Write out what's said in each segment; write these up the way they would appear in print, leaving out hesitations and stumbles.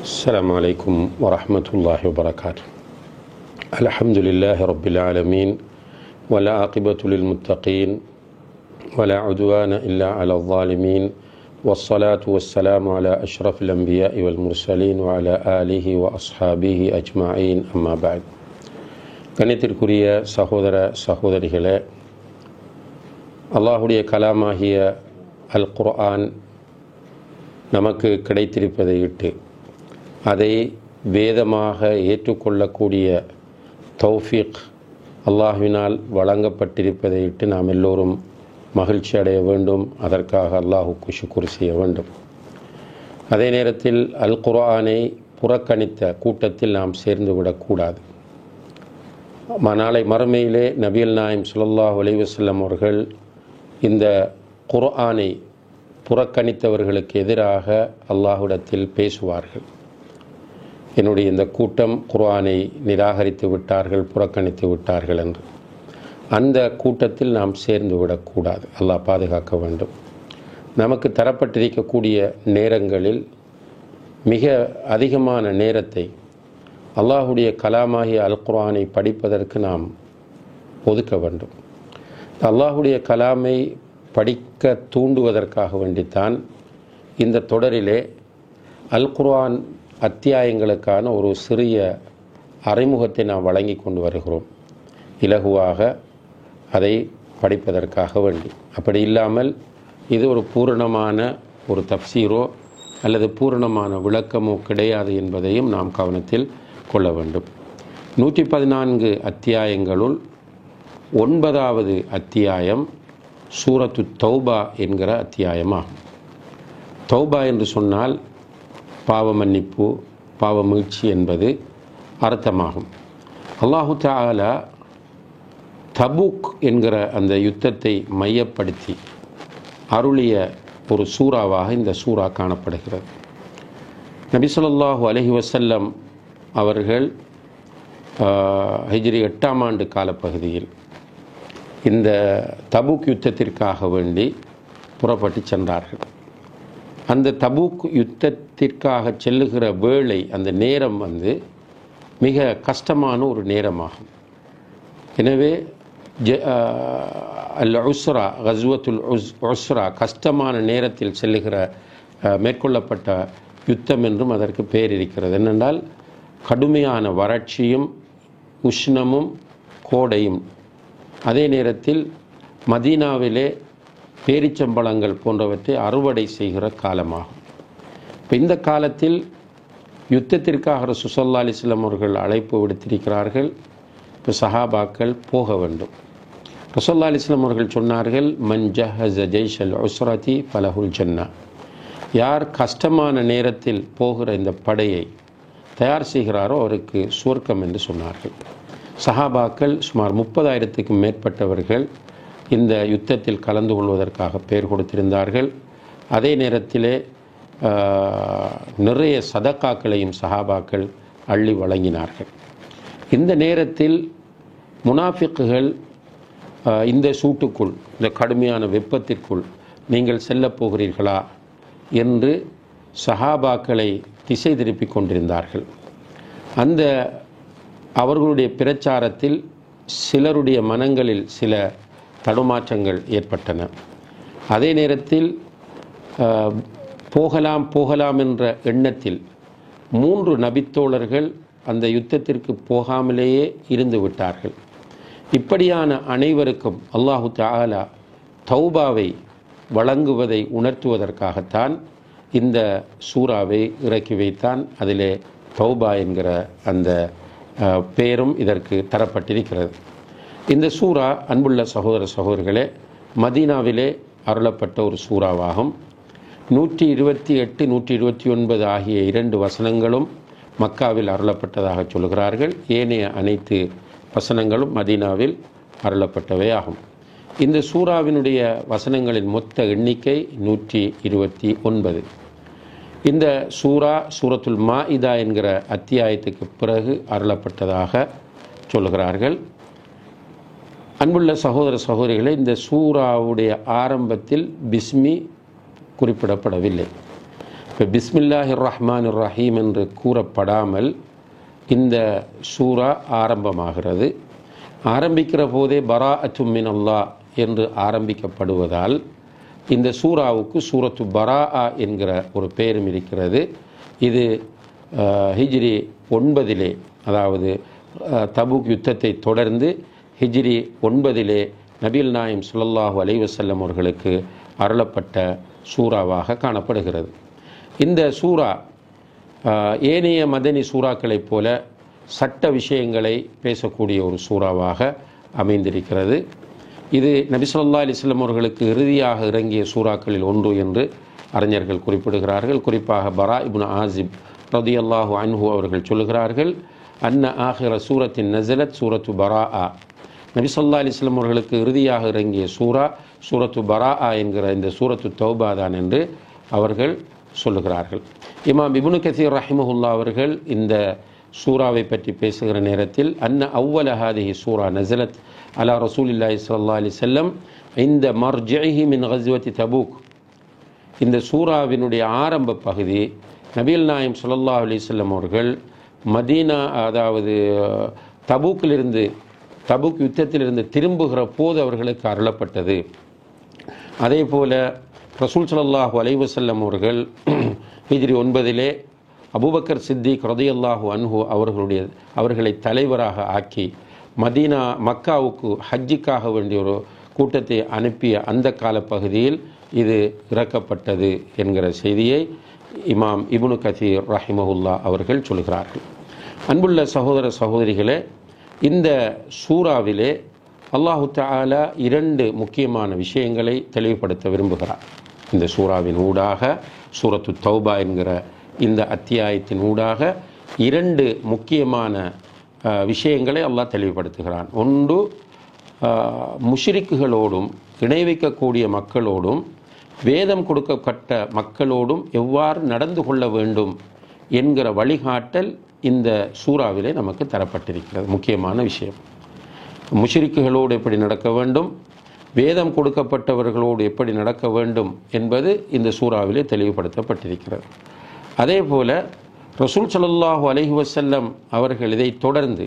السلام عليكم ورحمة الله وبركاته. الحمد لله رب العالمين ولا عاقبة للمتقين ولا عدوان إلا على الظالمين والصلاة والسلام على أشرف الأنبياء والمرسلين وعلى آله وأصحابه أجمعين أما بعد. கணித்திற்குரிய சகோதர சகோதரிகளே, அல்லாஹுடைய கலாமாகிய அல் குர்ஆன் நமக்கு கிடைத்திருப்பதை இட்டு அதை வேதமாக ஏற்றுக்கொள்ளக்கூடிய தௌஃபீக் அல்லாஹ்வினால் வழங்கப்பட்டிருப்பதை இட்டு நாம் எல்லோரும் மகிழ்ச்சி அடைய வேண்டும். அதற்காக அல்லாஹுக்கு ஷுக்ர் செய்ய வேண்டும். அதே நேரத்தில் அல் குர்ஆனை புறக்கணித்த கூட்டத்தில் நாம் சேர்ந்து விடக்கூடாது. நாளை மறுமையிலே நபிகள் நாயகம் ஸல்லல்லாஹு அலைஹி வஸல்லம் அவர்கள் இந்த குர்ஆனை புறக்கணித்தவர்களுக்கு எதிராக அல்லாஹ்விடத்தில் பேசுவார்கள். என்னுடைய இந்த கூட்டம் குர்ஆனை நிராகரித்து விட்டார்கள், புறக்கணித்து விட்டார்கள் என்று. அந்த கூட்டத்தில் நாம் சேர்ந்து விடக்கூடாது. அல்லாஹ் பாதுகாக்க வேண்டும். நமக்கு தரப்பட்டிருக்கக்கூடிய நேரங்களில் மிக அதிகமான நேரத்தை அல்லாஹுடைய கலாமாகிய அல் குர்ஆனை படிப்பதற்கு நாம் ஒதுக்க வேண்டும். அல்லாஹுடைய கலாமை படிக்க தூண்டுவதற்காக வேண்டித்தான் இந்த தொடரிலே அல் குர்ஆன் அத்தியாயங்களுக்கான ஒரு சிறிய அறிமுகத்தை நாம் வழங்கி கொண்டு வருகிறோம், இலகுவாக அதை படிப்பதற்காக வேண்டி. அப்படி இல்லாமல் இது ஒரு பூரணமான ஒரு தப்சீரோ அல்லது பூரணமான விளக்கமோ கிடையாது என்பதையும் நாம் கவனத்தில் கொள்ள வேண்டும். 114 அத்தியாயங்களுள் 9வது அத்தியாயம் சூரத்து தௌபா என்கிற அத்தியாயமாகும். தௌபா என்று சொன்னால் பாவ மன்னிப்பு, பாவ மீட்சி என்பது அர்த்தமாகும். அல்லாஹு தஆலா தபூக் என்கிற அந்த யுத்தத்தை மையப்படுத்தி அருளிய ஒரு சூறாவாக இந்த சூறா காணப்படுகிறது. நபி ஸல்லல்லாஹு அலைஹி வஸல்லம் அவர்கள் ஹிஜ்ரி 8ஆம் ஆண்டு காலப்பகுதியில் இந்த தபூக் யுத்தத்திற்காக வேண்டி புறப்பட்டு சென்றார்கள். அந்த தபூக் யுத்தத்திற்காக செல்லுகிற வேளை, அந்த நேரம் மிக கஷ்டமான ஒரு நேரமாகும். எனவே அல் உஸ்ரா, கஸ்வத்துல் உஸ்ரா, கஷ்டமான நேரத்தில் செல்லுகிற மேற்கொள்ளப்பட்ட யுத்தம் என்றும் அதற்கு பெயர் இருக்கிறது. என்னென்றால் கடுமையான வறட்சியும் உஷ்ணமும் கோடையும், அதே நேரத்தில் மதீனாவிலே பேரிச்சம்பழங்கள் போன்றவற்றை அறுவடை செய்கிற காலமாகும். இப்போ இந்த காலத்தில் யுத்தத்திற்காக ரசூல் ஸல்லல்லாஹு அலைஹி வஸல்லம் அவர்கள் அழைப்பு விடுத்திருக்கிறார்கள். இப்போ சஹாபாக்கள் போக வேண்டும். ரசூல் ஸல்லல்லாஹு அலைஹி வஸல்லம் அவர்கள் சொன்னார்கள், மன் ஜஹஸ ஜைஷல் உஸ்ரதி ஃபலஹுல் ஜன்னா. யார் கஷ்டமான நேரத்தில் போகிற இந்த படையை தயார் செய்கிறாரோ அவருக்கு சுவர்க்கம் என்று சொன்னார்கள். சஹாபாக்கள் சுமார் 30,000க்கும் மேற்பட்டவர்கள் இந்த யுத்தத்தில் கலந்து கொள்வதற்காக பெயர் கொடுத்திருந்தார்கள். அதே நேரத்திலே நிறைய சதக்காக்களையும் சஹாபாக்கள் அள்ளி வழங்கினார்கள். இந்த நேரத்தில் முனாஃபிக்குகள் இந்த சூட்டுக்குள், இந்த கடுமையான வெப்பத்திற்குள் நீங்கள் செல்லப் போகிறீர்களா என்று சஹாபாக்களை திசை திருப்பி கொண்டிருந்தார்கள். அந்த அவர்களுடைய பிரச்சாரத்தில் சிலருடைய மனங்களில் சில தடுமாற்றங்கள் ஏற்பட்டன. அதே நேரத்தில் போகலாம் என்ற எண்ணத்தில் 3 நபித்தோழர்கள் அந்த யுத்தத்திற்கு போகாமலேயே இருந்து விட்டார்கள். இப்படியான அனைவருக்கும் அல்லாஹு தஆலா தௌபாவை வழங்குவதை உணர்த்துவதற்காகத்தான் இந்த சூறாவை இறக்கி வைத்தான். அதிலே தௌபா என்கிற அந்த பெயரும் இதற்கு தரப்பட்டிருக்கிறது. இந்த சூறா அன்புள்ள சகோதர சகோதரிகளே, மதீனாவிலே அருளப்பட்ட ஒரு சூறாவாகும். 128, 129 ஆகிய 2 வசனங்களும் மக்காவில் அருளப்பட்டதாக சொல்கிறார்கள். ஏனைய அனைத்து வசனங்களும் மதீனாவில் அருளப்பட்டவை ஆகும். இந்த சூறாவினுடைய வசனங்களின் மொத்த எண்ணிக்கை 129. இந்த சூரா சூரத்துல் மாஇதா என்கிற அத்தியாயத்துக்கு பிறகு அருளப்பட்டதாக சொல்கிறார்கள். அன்புள்ள சகோதர சகோதரிகளே, இந்த சூறாவுடைய ஆரம்பத்தில் பிஸ்மி குறிப்பிடப்படவில்லை. இப்போ பிஸ்மில்லாஹிர் ரஹ்மானிர் ரஹீம் என்று கூறப்படாமல் இந்த சூரா ஆரம்பமாகிறது. ஆரம்பிக்கிற போதே பராஅத்தும் மினல்லாஹ் என்று ஆரம்பிக்கப்படுவதால் இந்த சூராவுக்கு சூரத்து பராஅ என்கிற ஒரு பெயரும் இருக்கிறது. இது ஹிஜ்ரி 9 அதாவது தபூக் யுத்தத்தை தொடர்ந்து ஹிஜ்ரி 9 நபிகள் நாயகம் ஸல்லல்லாஹு அலைஹி வஸல்லம் அவர்களுக்கு அருளப்பட்ட சூறாவாக காணப்படுகிறது. இந்த சூரா ஏனைய மதனி சூறாக்களைப் போல சட்ட விஷயங்களை பேசக்கூடிய ஒரு சூறாவாக அமைந்திருக்கிறது. இது நபி ஸல்லல்லாஹு அலைஹி வஸல்லம் அவர்களுக்கு இறுதியாக இறங்கிய சூறாக்களில் ஒன்று என்று அறிஞர்கள் குறிப்பிடுகிறார்கள். குறிப்பாக பரா இப்னு ஆசிப் ரலியல்லாஹு அன்ஹு அவர்கள் சொல்கிறார்கள், அன்ன ஆகிர சூரத்தின் நஸலத் சூரத்து பராஅ. நபி ஸல்லல்லாஹு அலைஹி வஸல்லம் அவர்களுக்கு இறுதியாக இறங்கிய சூரத்து பராஅ என்கிற இந்த சூரத்து தௌபா தான் என்று அவர்கள் சொல்லுகிறார்கள். இமாம் இப்னு கஸீர் ரஹிமஹுல்லாஹ் அவர்கள் இந்த சூராவை பற்றி பேசுகிற நேரத்தில் அன்ன அவ்வல ஹாதிஹி சூரா நஸலத் அலா ரசூலில்லாஹி ஸல்லல்லாஹு அலைஹி வஸல்லம் இந்த மர்ஜிஹி மின் கஸ்வத்தி தபூக். இந்த சூராவினுடைய ஆரம்ப பகுதி நபிகள் நாயகம் ஸல்லல்லாஹு அலைஹி வஸல்லம் அவர்கள் மதீனா அதாவது தபூக் யுத்தத்திலிருந்து திரும்புகிற போது அவர்களுக்கு அருளப்பட்டது. அதே போல ரசூல் ஸல்லல்லாஹு அலைஹி வஸல்லம் அவர்கள் ஹிஜ்ரி 9 அபூபக்கர் சித்திக் ரலியல்லாஹு அன்ஹு அவர்களை தலைவராக ஆக்கி மக்காவுக்கு ஹஜ்ஜுக்காக வேண்டிய ஒரு கூட்டத்தை அனுப்பிய அந்த காலப்பகுதியில் இது இறக்கப்பட்டது என்கிற செய்தியை இமாம் இப்னு கஸீர் ரஹிமஹுல்லாஹ் அவர்கள் சொல்கிறார்கள். அன்புள்ள சகோதர சகோதரிகளே, இந்த சூறாவிலே அல்லாஹு தஆலா 2 முக்கியமான விஷயங்களை தெளிவுபடுத்த விரும்புகிறார். இந்த சூறாவின் ஊடாக சூரத்து தௌபா என்கிற இந்த அத்தியாயத்தின் ஊடாக 2 முக்கியமான விஷயங்களை அல்லாஹ் தெளிவுபடுத்துகிறான். ஒன்று, முஷ்ரிக்குகளோடும் இணை வைக்கக்கூடிய மக்களோடும் வேதம் கொடுக்கப்பட்ட மக்களோடும் எவ்வாறு நடந்து கொள்ள வேண்டும் என்கிற வழிகாட்டல் இந்த சூறாவிலே நமக்கு தரப்பட்டிருக்கிறது. முக்கியமான விஷயம், முஷ்ரிக்குகளோடு எப்படி நடக்க வேண்டும், வேதம் கொடுக்கப்பட்டவர்களோடு எப்படி நடக்க வேண்டும் என்பது இந்த சூறாவிலே தெளிவுபடுத்தப்பட்டிருக்கிறது. அதே போல ரசூல் ஸல்லல்லாஹு அலைஹி வஸல்லம் அவர்கள் இதை தொடர்ந்து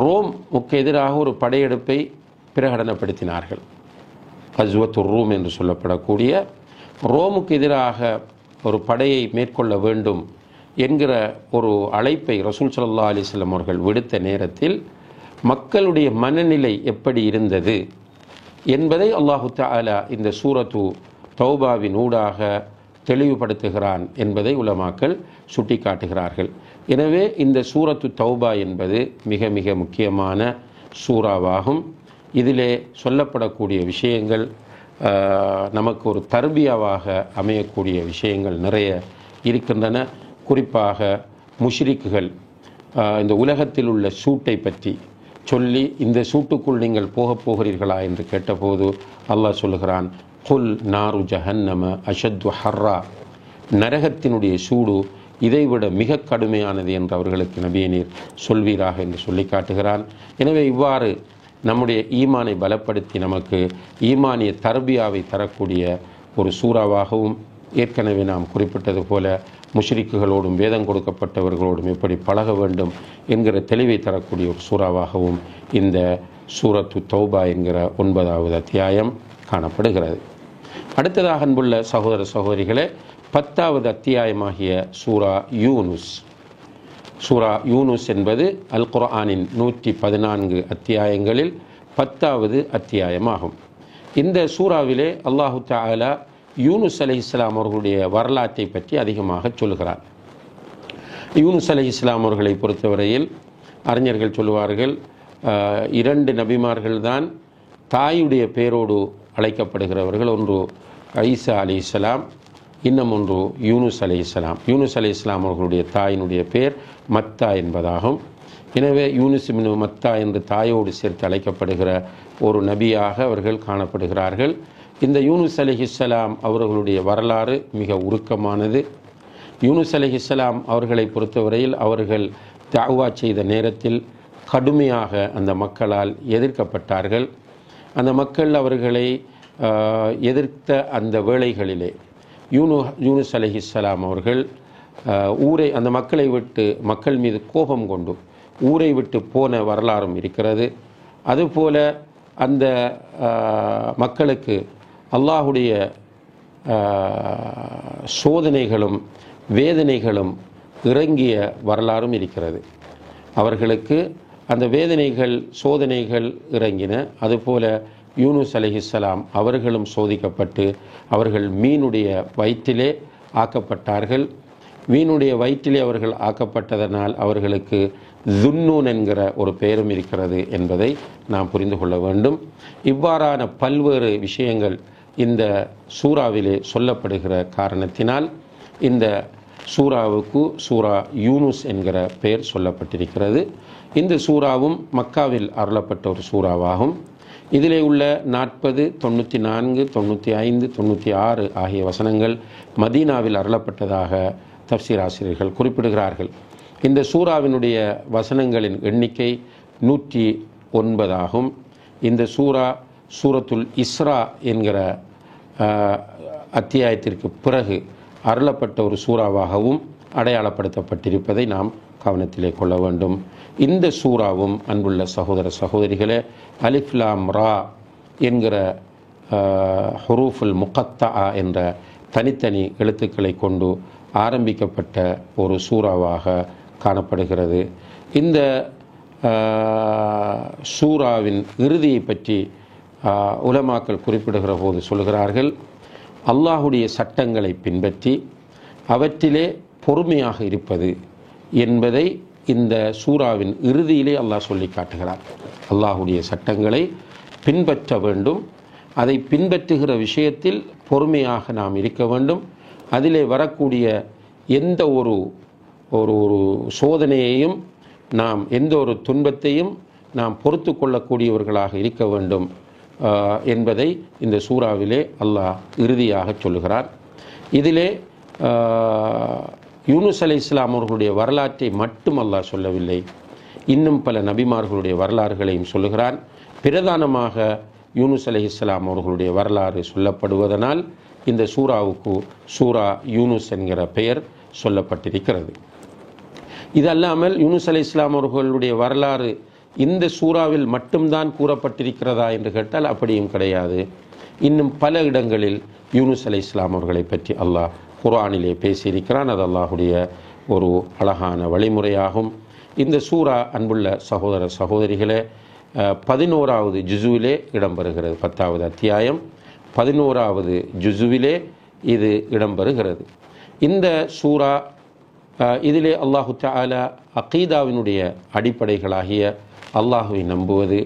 ரோமுக்கு எதிராக ஒரு படையெடுப்பை பிரகடனப்படுத்தினார்கள். கஸ்வத்துர் ரூம் என்று சொல்லப்படக்கூடிய ரோமுக்கு எதிராக ஒரு படையை மேற்கொள்ள வேண்டும் என்கிற ஒரு அழைப்பை ரசூல் ஸல்லல்லாஹு அலைஹி வஸல்லம் அவர்கள் விடுத்த நேரத்தில் மக்களுடைய மனநிலை எப்படி இருந்தது என்பதை அல்லாஹு தஆலா இந்த சூரத்து தௌபாவின் ஊடாக தெளிவுபடுத்துகிறான் என்பதை உலமாக்கள் சுட்டிக்காட்டுகிறார்கள். எனவே இந்த சூரத்து தௌபா என்பது மிக மிக முக்கியமான சூறாவாகும். இதிலே சொல்லப்படக்கூடிய விஷயங்கள் நமக்கு ஒரு தர்பியாவாக அமையக்கூடிய விஷயங்கள் நிறைய இருக்கின்றன. குறிப்பாக முஷ்ரிக்குகள் இந்த உலகத்தில் உள்ள சூட்டை பற்றி சொல்லி, இந்த சூட்டுக்குள் நீங்கள் போகப் போகிறீர்களா என்று கேட்டபோது அல்லாஹ் சொல்லுகிறான், குல் நாரு ஜஹன்னம அஷத்து ஹர்ரா, நரகத்தினுடைய சூடு இதைவிட மிக கடுமையானது என்று அவர்களுக்கு நபியே நீர் சொல்வீராக என்று சொல்லி காட்டுகிறான். எனவே இவ்வாறு நம்முடைய ஈமானை பலப்படுத்தி நமக்கு ஈமானிய தர்பியாவை தரக்கூடிய ஒரு சூறாவாகவும், ஏற்கனவே நாம் குறிப்பிட்டது போல முஷ்ரிக்குகளோடும் வேதம் கொடுக்கப்பட்டவர்களோடும் எப்படி பழக வேண்டும் என்கிற தெளிவை தரக்கூடிய ஒரு சூறாவாகவும் இந்த சூரத்து தௌபா என்கிற 9வது அத்தியாயம் காணப்படுகிறது. அடுத்ததாக அன்புள்ள சகோதர சகோதரிகளே, 10வது அத்தியாயமாகிய சூரா யூனுஸ். சூரா யூனுஸ் என்பது அல் குர்ஆனின் 114 அத்தியாயங்களில் 10வது அத்தியாயமாகும். இந்த சூறாவிலே அல்லாஹு தஆலா யூனுஸ் அலைஹிஸ்ஸலாம் அவர்களுடைய வரலாற்றை பற்றி அதிகமாக சொல்கிறார். யூனுஸ் அலைஹிஸ்ஸலாம் அவர்களை பொறுத்தவரையில் அறிஞர்கள் சொல்லுவார்கள், 2 நபிமார்கள் தான் தாயுடைய பேரோடு அழைக்கப்படுகிறவர்கள். ஒன்று ஈசா அலைஹிஸ்ஸலாம், இன்னும் ஒன்று யூனுஸ் அலைஹிஸ்ஸலாம். யூனுஸ் அலைஹிஸ்ஸலாம் அவர்களுடைய தாயினுடைய பேர் மத்தா என்பதாகும். எனவே யூனுஸ் இப்னு மத்தா என்று தாயோடு சேர்த்து அழைக்கப்படுகிற ஒரு நபியாக அவர்கள் காணப்படுகிறார்கள். இந்த யூனுஸ் அலைஹிஸ்ஸலாம் அவர்களுடைய வரலாறு மிக உருக்கமானது. யூனுஸ் அலைஹிஸ்ஸலாம் அவர்களை பொறுத்தவரையில் அவர்கள் தஅவா செய்த நேரத்தில் கடுமையாக அந்த மக்களால் எதிர்க்கப்பட்டார்கள். அந்த மக்கள் அவர்களை எதிர்த்த அந்த வேளைகளிலே யூனுஸ் அலைஹிஸ்ஸலாம் அவர்கள் அந்த மக்கள் மீது கோபம் கொண்டு ஊரை விட்டு போன வரலாறும் இருக்கிறது. அதுபோல அந்த மக்களுக்கு அல்லாஹுடைய சோதனைகளும் வேதனைகளும் இறங்கிய வரலாறும் இருக்கிறது. அவர்களுக்கு அந்த வேதனைகள் சோதனைகள் இறங்கின. அதுபோல யூனுஸ் அலைஹிஸ்ஸலாம் அவர்களும் சோதிக்கப்பட்டு அவர்கள் மீனுடைய வயிற்றிலே ஆக்கப்பட்டார்கள். மீனுடைய வயிற்றிலே அவர்கள் ஆக்கப்பட்டதனால் அவர்களுக்கு துன்னூன் என்கிற ஒரு பெயரும் இருக்கிறது என்பதை நாம் புரிந்து கொள்ள வேண்டும். இவ்வாறான பல்வேறு விஷயங்கள் இந்த சூறாவிலே சொல்லப்படுகிற காரணத்தினால் இந்த சூறாவுக்கு சூரா யூனுஸ் என்கிற பெயர் சொல்லப்பட்டிருக்கிறது. இந்த சூறாவும் மக்காவில் அருளப்பட்ட ஒரு சூறாவாகும். இதிலே உள்ள 40, 94, 95, 96 ஆகிய வசனங்கள் மதீனாவில் அருளப்பட்டதாக தஃப்சீர் ஆசிரியர்கள் குறிப்பிடுகிறார்கள். இந்த சூறாவினுடைய வசனங்களின் எண்ணிக்கை 109 ஆகும். இந்த சூரத்துல் இஸ்ரா என்கிற அத்தியாயத்திற்கு பிறகு அருளப்பட்ட ஒரு சூறாவாகவும் அடையாளப்படுத்தப்பட்டிருப்பதை நாம் கவனத்திலே கொள்ள வேண்டும். இந்த சூறாவும் அன்புள்ள சகோதர சகோதரிகளே அலிஃப் லாம் ரா என்கிற ஹுரூஃபுல் முகத்தா என்ற தனித்தனி எழுத்துக்களை கொண்டு ஆரம்பிக்கப்பட்ட ஒரு சூறாவாக காணப்படுகிறது. இந்த சூறாவின் இறுதியை பற்றி உலமாக்கள் குறிப்பிடுகிற போது சொல்கிறார்கள், அல்லாஹுடைய சட்டங்களை பின்பற்றி அவற்றிலே பொறுமையாக இருப்பது என்பதை இந்த சூறாவின் இறுதியிலே அல்லாஹ் சொல்லி காட்டுகிறார். அல்லாஹுடைய சட்டங்களை பின்பற்ற வேண்டும், அதை பின்பற்றுகிற விஷயத்தில் பொறுமையாக நாம் இருக்க வேண்டும். அதிலே வரக்கூடிய எந்த ஒரு சோதனையையும் எந்த ஒரு துன்பத்தையும் நாம் பொறுத்து கொள்ளக்கூடியவர்களாக இருக்க வேண்டும் என்பதை இந்த சூறாவிலே அல்லாஹ் இறுதியாக சொல்லுகிறார். இதிலே யூனுஸ் அலைஹிஸ்ஸலாம் அவர்களுடைய வரலாற்றை மட்டும் அல்லாஹ் சொல்லவில்லை, இன்னும் பல நபிமார்களுடைய வரலாறுகளையும் சொல்லுகிறான். பிரதானமாக யூனுஸ் அலைஹிஸ்ஸலாம் அவர்களுடைய வரலாறு சொல்லப்படுவதனால் இந்த சூறாவுக்கு சூரா யூனுஸ் என்கிற பெயர் சொல்லப்பட்டிருக்கிறது. இது அல்லாமல் யூனுஸ் அலைஹிஸ்ஸலாம் அவர்களுடைய வரலாறு இந்த சூறாவில் மட்டும்தான் கூறப்பட்டிருக்கிறதா என்று கேட்டால் அப்படியும் கிடையாது. இன்னும் பல இடங்களில் யூனுஸ் அலைஹிஸ்ஸலாம் அவர்களை பற்றி அல்லாஹ் குர்ஆனிலே பேசியிருக்கிறான். அது அல்லாஹுடைய ஒரு அழகான வழிமுறையாகும். இந்த சூரா அன்புள்ள சகோதர சகோதரிகளே 11வது ஜுசுவிலே இடம்பெறுகிறது. 10வது அத்தியாயம் 11வது ஜுசுவிலே இது இடம்பெறுகிறது. இந்த சூரா இதிலே அல்லாஹு தஆலா அகீதாவினுடைய அடிப்படைகளாகிய அல்லாஹுவை நம்புவது,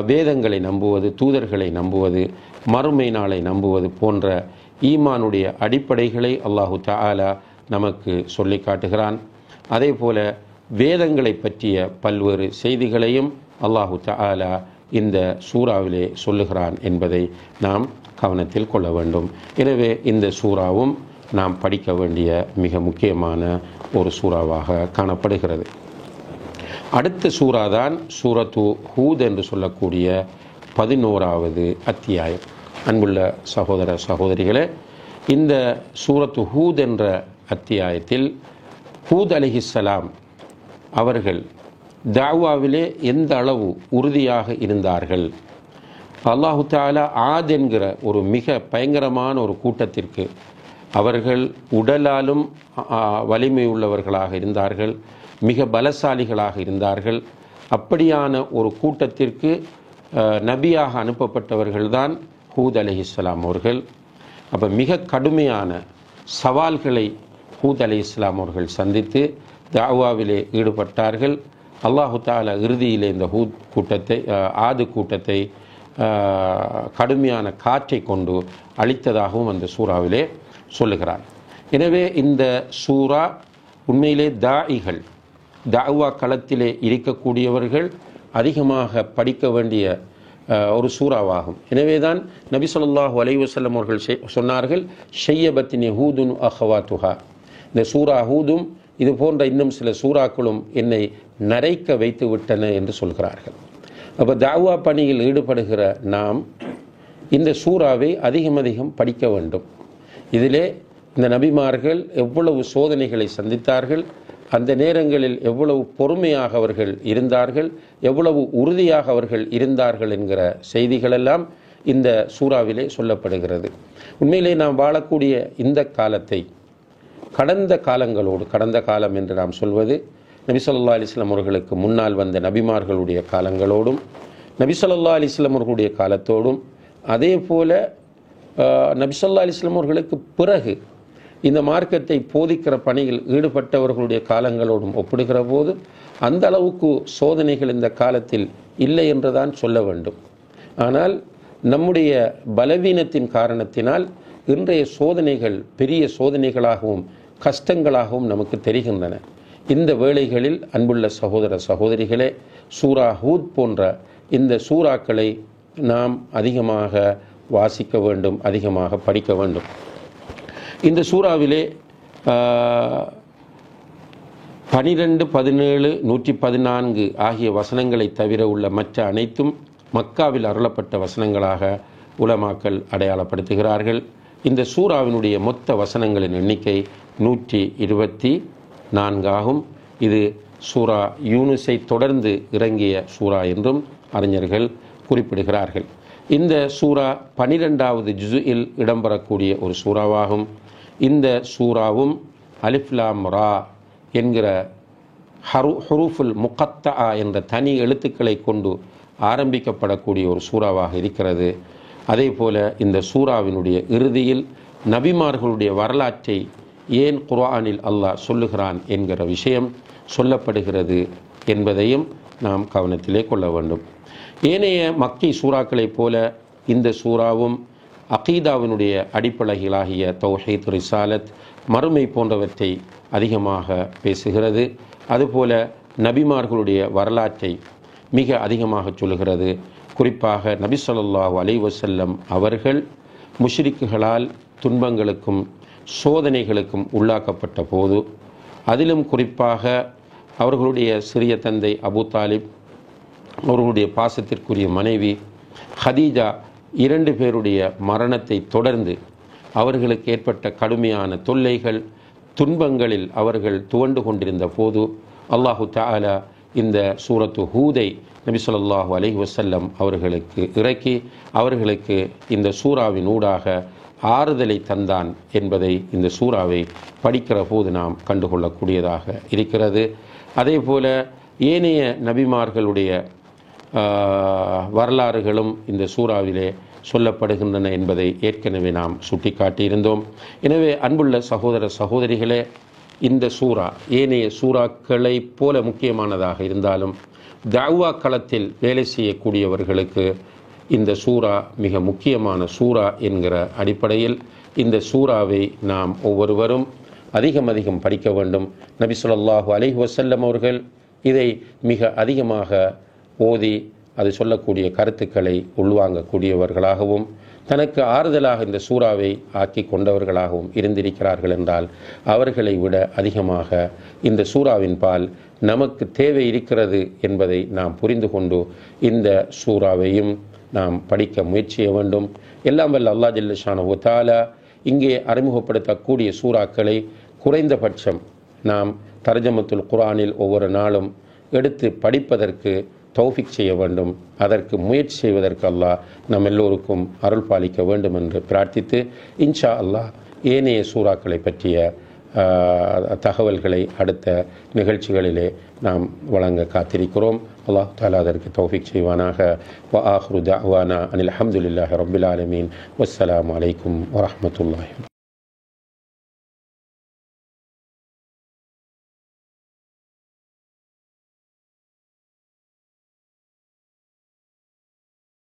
வேதங்களை நம்புவது, தூதர்களை நம்புவது, மறுமை நாளை நம்புவது போன்ற ஈமானுடைய அடிப்படைகளை அல்லாஹு தஆலா நமக்கு சொல்லி காட்டுகிறான். அதே போல வேதங்களை பற்றிய பல்வேறு செய்திகளையும் அல்லாஹு தஆலா இந்த சூறாவிலே சொல்லுகிறான் என்பதை நாம் கவனத்தில் கொள்ள வேண்டும். எனவே இந்த சூறாவும் நாம் படிக்க வேண்டிய மிக முக்கியமான ஒரு சூறாவாக காணப்படுகிறது. அடுத்த சூறாதான் சூரத்து ஹூத் என்று சொல்லக்கூடிய 11வது அத்தியாயம். அன்புள்ள சகோதர சகோதரிகளே, இந்த சூரத்து ஹூத் என்ற அத்தியாயத்தில் ஹூத் அலைஹிஸ்ஸலாம் அவர்கள் தாவாவிலே எந்த அளவு உறுதியாக இருந்தார்கள், அல்லாஹு தஆலா ஆத் என்கிற ஒரு மிக பயங்கரமான ஒரு கூட்டத்திற்கு அவர்கள் உடலாலும் வலிமை உள்ளவர்களாக இருந்தார்கள், மிக பலசாலிகளாக இருந்தார்கள். அப்படியான ஒரு கூட்டத்திற்கு நபியாக அனுப்பப்பட்டவர்கள்தான் ஹூத் அலைஹிஸ்ஸலாம் அவர்கள். அப்போ மிக கடுமையான சவால்களை ஹூத் அலைஹிஸ்ஸலாம் அவர்கள் சந்தித்து தாவாவிலே ஈடுபட்டார்கள். அல்லாஹு தஆலா இறுதியிலே இந்த ஆது கூட்டத்தை கடுமையான காற்றை கொண்டு அழித்ததாகவும் அந்த சூறாவிலே சொல்லுகிறார். எனவே இந்த சூறா உண்மையிலே தாவா களத்திலே இருக்கக்கூடியவர்கள் அதிகமாக படிக்க வேண்டிய ஒரு சூறாவாகும். எனவே தான் நபி ஸல்லல்லாஹு அலைஹி வஸல்லம் அவர்கள் சொன்னார்கள், ஷையபத்தின் ஹூதுன் அஹவாத்துஹா, இந்த சூரா ஹூதும் இது போன்ற இன்னும் சில சூறாக்களும் என்னை நரைக்க வைத்து விட்டன என்று சொல்கிறார்கள். அப்போ தாவா பணியில் ஈடுபடுகிற நாம் இந்த சூறாவை அதிகம் படிக்க வேண்டும். இதிலே இந்த நபிமார்கள் எவ்வளவு சோதனைகளை சந்தித்தார்கள், அந்த நேரங்களில் எவ்வளவு பொறுமையாக அவர்கள் இருந்தார்கள், எவ்வளவு உறுதியாக அவர்கள் இருந்தார்கள் என்கிற செய்திகளெல்லாம் இந்த சூறாவிலே சொல்லப்படுகிறது. உண்மையிலே நாம் வாழக்கூடிய இந்த காலத்தை கடந்த காலங்களோடு, கடந்த காலம் என்று நாம் சொல்வது நபி ஸல்லல்லாஹு அலைஹி வஸல்லம் அவர்களுக்கு முன்னால் வந்த நபிமார்களுடைய காலங்களோடும், நபி ஸல்லல்லாஹு அலைஹி வஸல்லம் அவர்களுடைய காலத்தோடும், அதே போல நபி ஸல்லல்லாஹு அலைஹி வஸல்லம் அவர்களுக்கு பிறகு இந்த மார்க்கத்தை போதிக்கிற பணியில் ஈடுபட்டவர்களுடைய காலங்களோடும் ஒப்பிடுகிற போது அந்த அளவுக்கு சோதனைகள் இந்த காலத்தில் இல்லை என்றுதான் சொல்ல வேண்டும். ஆனால் நம்முடைய பலவீனத்தின் காரணத்தினால் இன்றைய சோதனைகள் பெரிய சோதனைகளாகவும் கஷ்டங்களாகவும் நமக்கு தெரிகின்றன. இந்த வேளைகளில் அன்புள்ள சகோதர சகோதரிகளே, சூரா ஹூத் போன்ற இந்த சூறாக்களை நாம் அதிகமாக வாசிக்க வேண்டும், அதிகமாக படிக்க வேண்டும். இந்த சூறாவிலே 12, 17, 114 ஆகிய வசனங்களை தவிர உள்ள மற்ற அனைத்தும் மக்காவில் அருளப்பட்ட வசனங்களாக உலமாக்கள் அடையாளப்படுத்துகிறார்கள். இந்த சூறாவினுடைய மொத்த வசனங்களின் எண்ணிக்கை 124 ஆகும். இது சூரா யூனுஸை தொடர்ந்து இறங்கிய சூரா என்றும் அறிஞர்கள் குறிப்பிடுகிறார்கள். இந்த சூரா 12வது ஜுஸுஇல் இடம்பெறக்கூடிய ஒரு சூறாவாகும். இந்த சூறாவும் அலிஃப் லாம் ரா என்கிற ஹுரூஃபுல் முகத்தஆ என்ற தனி எழுத்துக்களை கொண்டு ஆரம்பிக்கப்படக்கூடிய ஒரு சூறாவாக இருக்கிறது. அதே போல இந்த சூறாவினுடைய இறுதியில் நபிமார்களுடைய வரலாற்றை ஏன் குர்ஆனில் அல்லாஹ் சொல்லுகிறான் என்கிற விஷயம் சொல்லப்படுகிறது என்பதையும் நாம் கவனத்திலே கொள்ள வேண்டும். ஏனைய மக்கி சூறாக்களைப் போல இந்த சூறாவும் அகீதாவினுடைய அடிப்படைகளாகிய தௌஹீத், ரிசாலத், மறுமை போன்றவற்றை அதிகமாக பேசுகிறது. அதுபோல நபிமார்களுடைய வரலாற்றை மிக அதிகமாக சொல்லுகிறது. குறிப்பாக நபி ஸல்லல்லாஹு அலைஹி வஸல்லம் அவர்கள் முஷ்ரிக்குகளால் துன்பங்களுக்கும் சோதனைகளுக்கும் உள்ளாக்கப்பட்ட போது, அதிலும் குறிப்பாக அவர்களுடைய சிறிய தந்தை அபூ தாலிப், அவர்களுடைய பாசத்திற்குரிய மனைவி ஹதீஜா 2 பேருடைய மரணத்தை தொடர்ந்து அவர்களுக்கு ஏற்பட்ட கடுமையான தொல்லைகள், துன்பங்களில் அவர்கள் துவண்டு கொண்டிருந்த போது அல்லாஹு தஆலா இந்த சூரத்து ஹூதை நபி ஸல்லல்லாஹு அலைஹி வஸல்லம் அவர்களுக்கு இறக்கி அவர்களுக்கு இந்த சூறாவின் ஊடாக ஆறுதலை தந்தான் என்பதை இந்த சூறாவை படிக்கிற போது நாம் கண்டுகொள்ளக்கூடியதாக இருக்கிறது. அதே போல ஏனைய நபிமார்களுடைய வரலாறுகளும் இந்த சூறாவிலே சொல்லப்படுகின்றன என்பதை ஏற்கனவே நாம் சுட்டிக்காட்டியிருந்தோம். எனவே அன்புள்ள சகோதர சகோதரிகளே, இந்த சூறா ஏனைய சூறாக்களைப் போல முக்கியமானதாக இருந்தாலும் தஅவா களத்தில் வேலை செய்யக்கூடியவர்களுக்கு இந்த சூறா மிக முக்கியமான சூறா என்கிற அடிப்படையில் இந்த சூறாவை நாம் ஒவ்வொருவரும் அதிகம் படிக்க வேண்டும். நபி ஸல்லல்லாஹு அலைஹி வஸல்லம் அவர்கள் இதை மிக அதிகமாக ஓதி அது சொல்லக்கூடிய கருத்துக்களை உள்வாங்கக்கூடியவர்களாகவும் தனக்கு ஆறுதலாக இந்த சூறாவை ஆக்கி கொண்டவர்களாகவும் இருந்திருக்கிறார்கள் என்றால் அவர்களை விட அதிகமாக இந்த சூறாவின் பால் நமக்கு தேவை இருக்கிறது என்பதை நாம் புரிந்து கொண்டு இந்த சூறாவையும் நாம் படிக்க முயற்சிய வேண்டும். எல்லாம் வல்ல அல்லாஹ் ஜல்ல ஷானஹு தஆலா இங்கே அறிமுகப்படுத்தக்கூடிய சூறாக்களை குறைந்தபட்சம் நாம் தர்ஜமத்துல் குர்ஆனில் ஒவ்வொரு நாளும் எடுத்து படிப்பதற்கு தௌஃபிக் செய்ய வேண்டும். அதற்கு முயற்சி செய்வதற்கு அல்லாஹ் நம் எல்லோருக்கும் அருள் பாலிக்க வேண்டும் என்று பிரார்த்தித்து, இன்ஷா அல்லாஹ் ஏனைய சூறாக்களை பற்றிய தகவல்களை அடுத்த நிகழ்ச்சிகளிலே நாம் வழங்க காத்திருக்கிறோம். அல்லாஹ் தஆலா அதற்கு தௌஃபிக் செய்வானாக. வ ஆஹிரு தஅவானா அனில் ஹம்துலில்லாஹி ரப்பில் ஆலமீன். வஸ்ஸலாமு அலைக்கும் வரஹ்மத்துல்லாஹி.